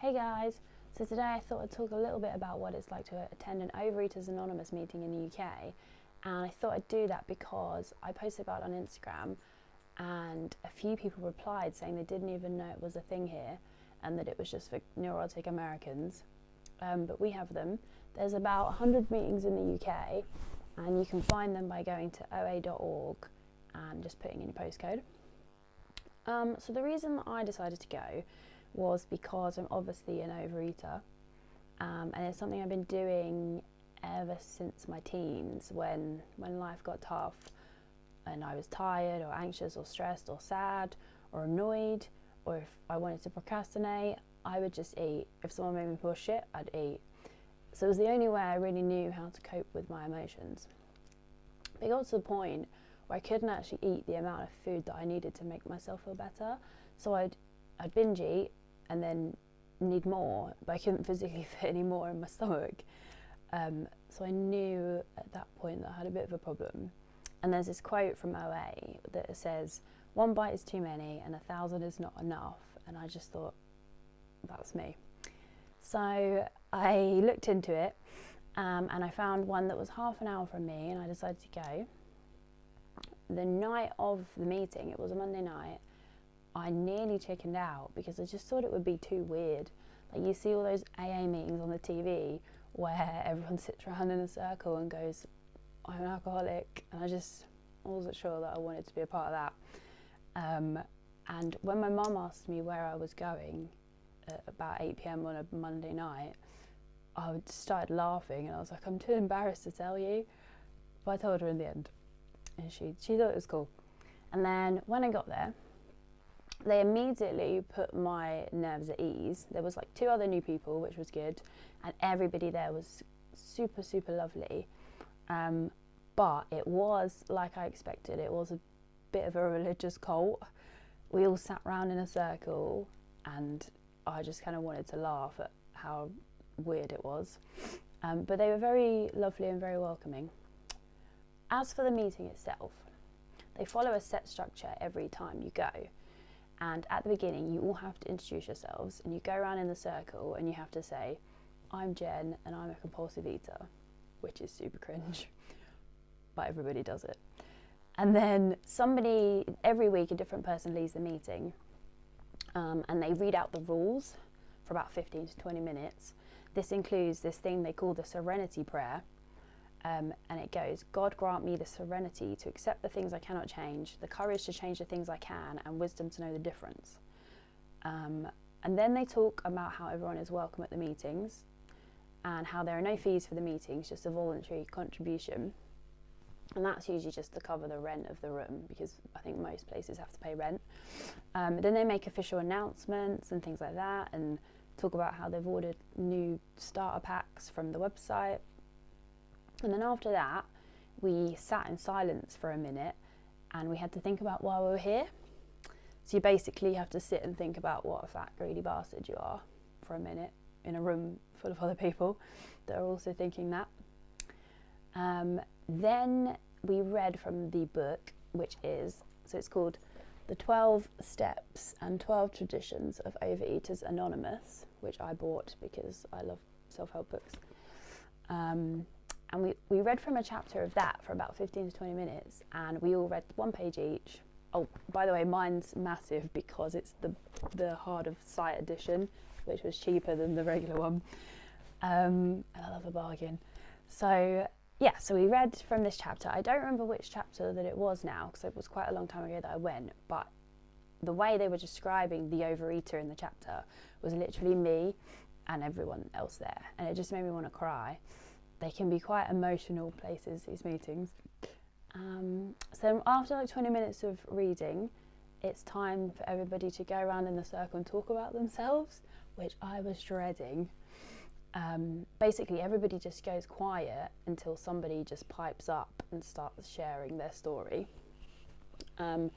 Hey guys, so today I thought I'd talk a little bit about what it's like to attend an Overeaters Anonymous meeting in the UK, and I thought I'd do that because I posted about it on Instagram and a few people replied saying they didn't even know it was a thing here and that it was just for neurotic Americans, but we have them. There's about 100 meetings in the UK and you can find them by going to oa.org and just putting in your postcode. So the reason that I decided to go was because I'm obviously an overeater, and it's something I've been doing ever since my teens, when life got tough and I was tired or anxious or stressed or sad or annoyed, or if I wanted to procrastinate, I would just eat. If someone made me feel shit, I'd eat. So it was the only way I really knew how to cope with my emotions. But it got to the point where I couldn't actually eat the amount of food that I needed to make myself feel better. So I'd binge eat and then need more, but I couldn't physically fit any more in my stomach. So I knew at that point that I had a bit of a problem. And there's this quote from OA that says, 1 bite is too many and 1,000 is not enough. And I just thought, that's me. So I looked into it, and I found one that was half an hour from me, and I decided to go. The night of the meeting, it was a Monday night, I nearly chickened out because I just thought it would be too weird. Like, you see all those AA meetings on the TV where everyone sits around in a circle and goes, I'm an alcoholic, and I wasn't sure that I wanted to be a part of that. And when my mum asked me where I was going at about 8 p.m. on a Monday night, I started laughing and I was like, I'm too embarrassed to tell you. But I told her in the end, and she thought it was cool. And then when I got there, they immediately put my nerves at ease. There was like 2 other new people, which was good, and everybody there was super, super lovely. But it was like I expected. It was a bit of a religious cult. We all sat around in a circle, and I just kind of wanted to laugh at how weird it was. But they were very lovely and very welcoming. As for the meeting itself, they follow a set structure every time you go. And at the beginning, you all have to introduce yourselves, and you go around in the circle and you have to say, I'm Jen and I'm a compulsive eater, which is super cringe, but everybody does it. And then every week, a different person leads the meeting, and they read out the rules for about 15 to 20 minutes. This includes this thing they call the serenity prayer. And it goes, God grant me the serenity to accept the things I cannot change, the courage to change the things I can, and wisdom to know the difference. And then they talk about how everyone is welcome at the meetings and how there are no fees for the meetings, just a voluntary contribution. And that's usually just to cover the rent of the room, because I think most places have to pay rent. Then they make official announcements and things like that, and talk about how they've ordered new starter packs from the website. And then after that, we sat in silence for a minute and we had to think about why we were here. So you basically have to sit and think about what a fat, greedy bastard you are for a minute in a room full of other people that are also thinking that. Then we read from the book, it's called The 12 Steps and 12 Traditions of Overeaters Anonymous, which I bought because I love self-help books. And we read from a chapter of that for about 15 to 20 minutes, and we all read 1 page each. Oh, by the way, mine's massive because it's the hard of sight edition, which was cheaper than the regular one. And I love a bargain. So we read from this chapter. I don't remember which chapter that it was now, because it was quite a long time ago that I went, but the way they were describing the overeater in the chapter was literally me and everyone else there, and it just made me want to cry. They can be quite emotional places, these meetings. So after like 20 minutes of reading, it's time for everybody to go around in the circle and talk about themselves, which I was dreading. Basically, everybody just goes quiet until somebody just pipes up and starts sharing their story. And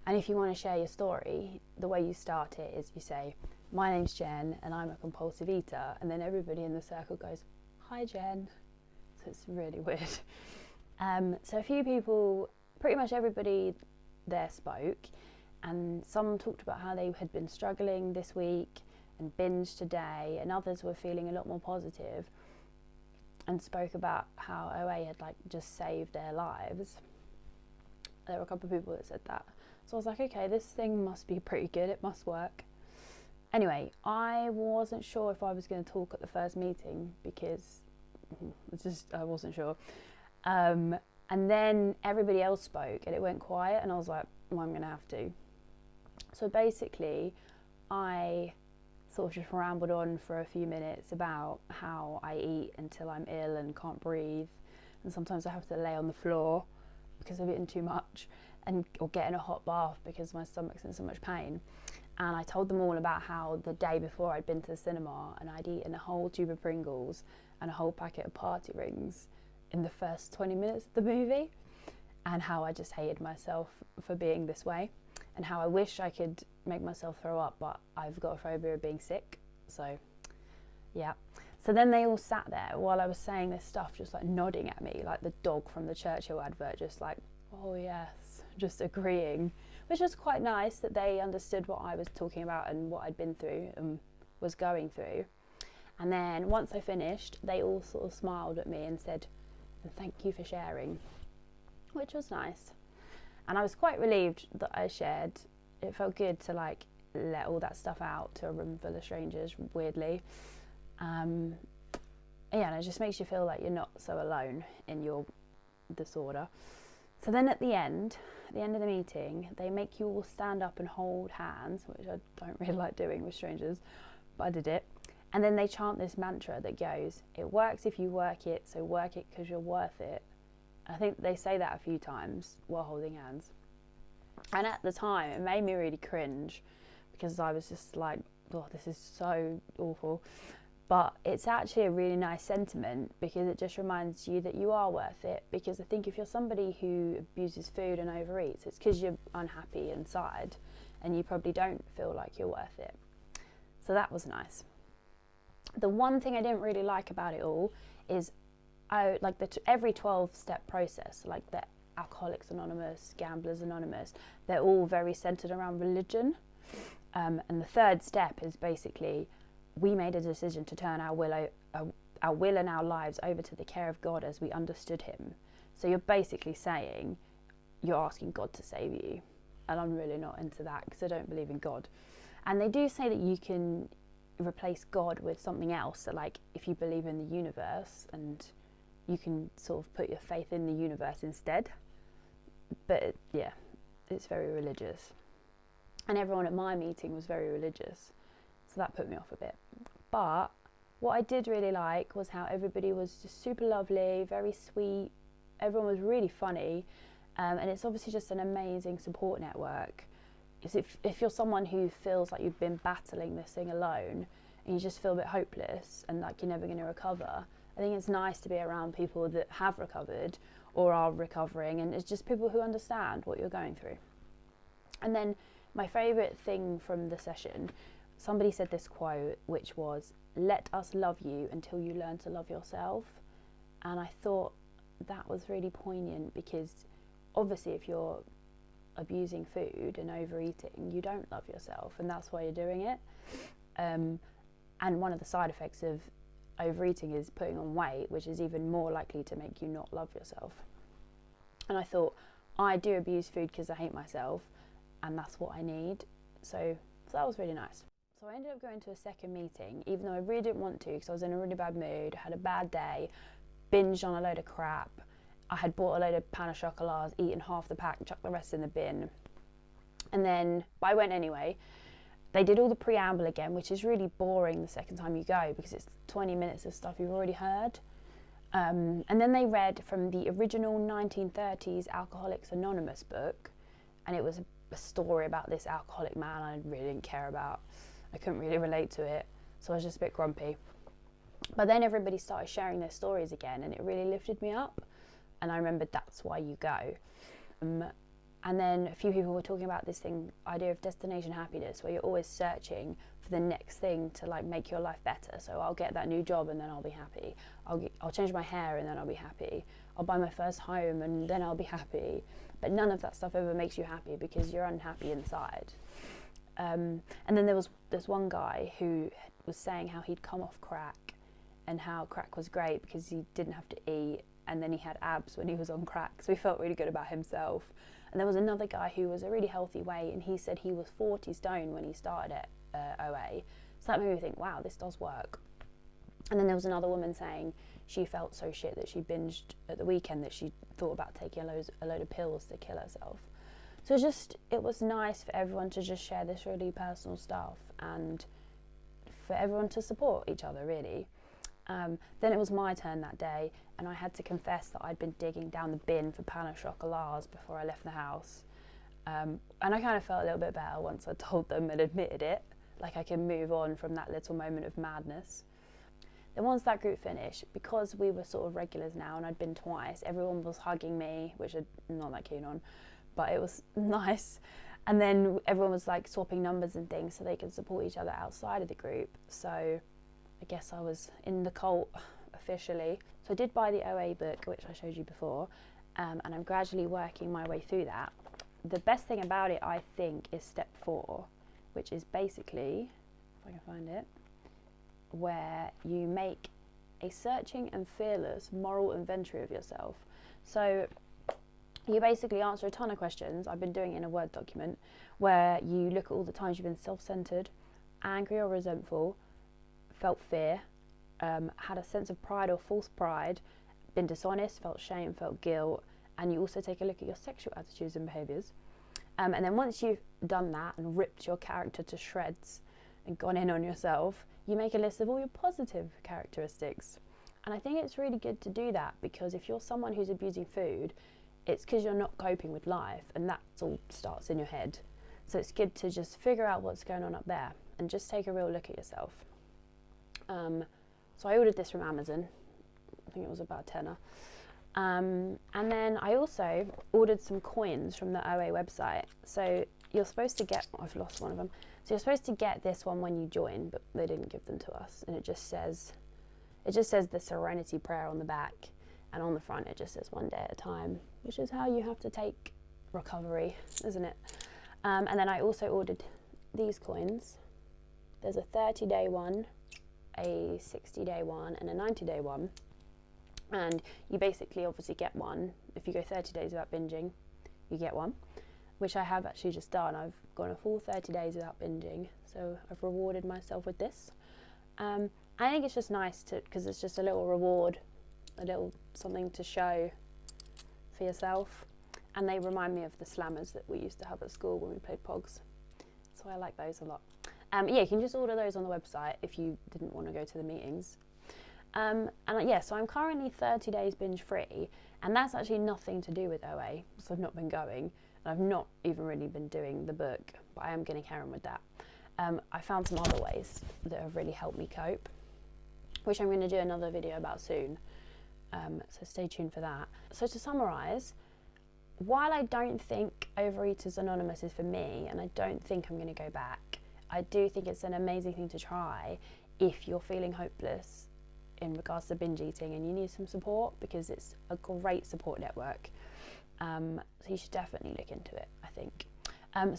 if you want to share your story, the way you start it is you say, my name's Jen and I'm a compulsive eater, and then everybody in the circle goes, hi Jen. So it's really weird. So a few people, pretty much everybody there spoke, and some talked about how they had been struggling this week, and binge today, and others were feeling a lot more positive and spoke about how OA had like just saved their lives. There were a couple of people that said that. So I was like, okay, this thing must be pretty good, it must work. Anyway, I wasn't sure if I was going to talk at the first meeting because I wasn't sure. And then everybody else spoke and it went quiet, and I was like, well, I'm going to have to. So basically, I sort of just rambled on for a few minutes about how I eat until I'm ill and can't breathe, and sometimes I have to lay on the floor because I've eaten too much, or get in a hot bath because my stomach's in so much pain. And I told them all about how the day before I'd been to the cinema and I'd eaten a whole tube of Pringles and a whole packet of party rings in the first 20 minutes of the movie, and how I just hated myself for being this way, and how I wish I could make myself throw up, but I've got a phobia of being sick. So yeah. So then they all sat there while I was saying this stuff, just like nodding at me like the dog from the Churchill advert, just like, oh yes, just agreeing, which was quite nice that they understood what I was talking about and what I'd been through and was going through. And then once I finished, they all sort of smiled at me and said, thank you for sharing, which was nice. And I was quite relieved that I shared. It felt good to like let all that stuff out to a room full of strangers, weirdly. And it just makes you feel like you're not so alone in your disorder. So then at the end of the meeting, they make you all stand up and hold hands, which I don't really like doing with strangers, but I did it. And then they chant this mantra that goes, it works if you work it, so work it because you're worth it. I think they say that a few times while holding hands. And at the time, it made me really cringe because I was just like, oh, this is so awful. But it's actually a really nice sentiment because it just reminds you that you are worth it. Because I think if you're somebody who abuses food and overeats, it's because you're unhappy inside and you probably don't feel like you're worth it. So that was nice. The one thing I didn't really like about it all is every 12-step process, like the Alcoholics Anonymous, Gamblers Anonymous, they're all very centered around religion. And the third step is basically, we made a decision to turn our will and our lives over to the care of God as we understood him. So you're basically saying you're asking God to save you. And I'm really not into that because I don't believe in God. And they do say that you can replace God with something else. So like if you believe in the universe, and you can sort of put your faith in the universe instead. But it's very religious. And everyone at my meeting was very religious. So that put me off a bit. But what I did really like was how everybody was just super lovely, very sweet. Everyone was really funny. And it's obviously just an amazing support network. If you're someone who feels like you've been battling this thing alone and you just feel a bit hopeless and like you're never going to recover, I think it's nice to be around people that have recovered or are recovering, and it's just people who understand what you're going through. And then my favourite thing from the session, somebody said this quote, which was, let us love you until you learn to love yourself. And I thought that was really poignant because obviously if you're abusing food and overeating, you don't love yourself, and that's why you're doing it. And one of the side effects of overeating is putting on weight, which is even more likely to make you not love yourself. And I thought, I do abuse food because I hate myself, and that's what I need. So that was really nice. So I ended up going to a second meeting, even though I really didn't want to because I was in a really bad mood, had a bad day, binged on a load of crap. I had bought a load of pain au chocolats, eaten half the pack, chucked the rest in the bin. But I went anyway. They did all the preamble again, which is really boring the second time you go because it's 20 minutes of stuff you've already heard. And then they read from the original 1930s Alcoholics Anonymous book, and it was a story about this alcoholic man I really didn't care about. I couldn't really relate to it, so I was just a bit grumpy. But then everybody started sharing their stories again, and it really lifted me up. And I remembered that's why you go. And then a few people were talking about this idea of destination happiness, where you're always searching for the next thing to like make your life better. So I'll get that new job and then I'll be happy. I'll change my hair and then I'll be happy. I'll buy my first home and then I'll be happy. But none of that stuff ever makes you happy because you're unhappy inside. And then there was this one guy who was saying how he'd come off crack and how crack was great because he didn't have to eat, and then he had abs when he was on crack, so he felt really good about himself. And there was another guy who was a really healthy weight, and he said he was 40 stone when he started at OA. So that made me think, wow, this does work. And then there was another woman saying she felt so shit that she binged at the weekend that she thought about taking a load of pills to kill herself. So it was nice for everyone to just share this really personal stuff and for everyone to support each other, really. Then it was my turn that day, and I had to confess that I'd been digging down the bin for pain au chocolats before I left the house. And I kind of felt a little bit better once I told them and admitted it, like I can move on from that little moment of madness. Then once that group finished, because we were sort of regulars now and I'd been twice, everyone was hugging me, which I'm not that keen on, but it was nice. And then everyone was like swapping numbers and things so they could support each other outside of the group. So I guess I was in the cult officially. So I did buy the OA book, which I showed you before, and I'm gradually working my way through that. The best thing about it, I think, is step 4, which is basically, if I can find it, where you make a searching and fearless moral inventory of yourself. So you basically answer a ton of questions. I've been doing it in a Word document where you look at all the times you've been self-centered, angry or resentful, felt fear, had a sense of pride or false pride, been dishonest, felt shame, felt guilt, and you also take a look at your sexual attitudes and behaviours. And then once you've done that and ripped your character to shreds and gone in on yourself, you make a list of all your positive characteristics. And I think it's really good to do that, because if you're someone who's abusing food, it's because you're not coping with life, and that all starts in your head. So it's good to just figure out what's going on up there and just take a real look at yourself. So I ordered this from Amazon. I think it was about a tenner. And then I also ordered some coins from the OA website. So you're supposed to get, I've lost one of them. So you're supposed to get this one when you join, but they didn't give them to us. And it just says the Serenity Prayer on the back, and on the front it just says 1 day at a time, which is how you have to take recovery, isn't it? And then I also ordered these coins. There's a 30-day one, a 60-day one, and a 90-day one. And you basically obviously get one. If you go 30 days without binging, you get one, which I have actually just done. I've gone a full 30 days without binging, so I've rewarded myself with this. I think it's just nice because it's just a little reward, a little something to show for yourself. And they remind me of the slammers that we used to have at school when we played Pogs. So I like those a lot. Yeah, you can just order those on the website if you didn't want to go to the meetings. So I'm currently 30 days binge free, and that's actually nothing to do with OA, because I've not been going, and I've not even really been doing the book, but I am going to carry on with that. I found some other ways that have really helped me cope, which I'm going to do another video about soon, so stay tuned for that. So to summarise, while I don't think Overeaters Anonymous is for me, and I don't think I'm going to go back, I do think it's an amazing thing to try if you're feeling hopeless in regards to binge eating and you need some support, because it's a great support network. So you should definitely look into it, I think.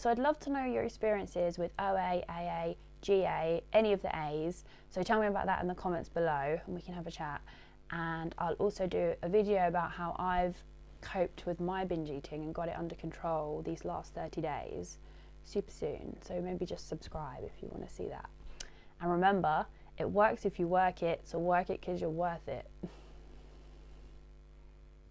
So I'd love to know your experiences with OA, AA, GA, any of the A's. So tell me about that in the comments below and we can have a chat. And I'll also do a video about how I've coped with my binge eating and got it under control these last 30 days super soon. So maybe just subscribe if you want to see that. And remember, it works if you work it, so work it because you're worth it.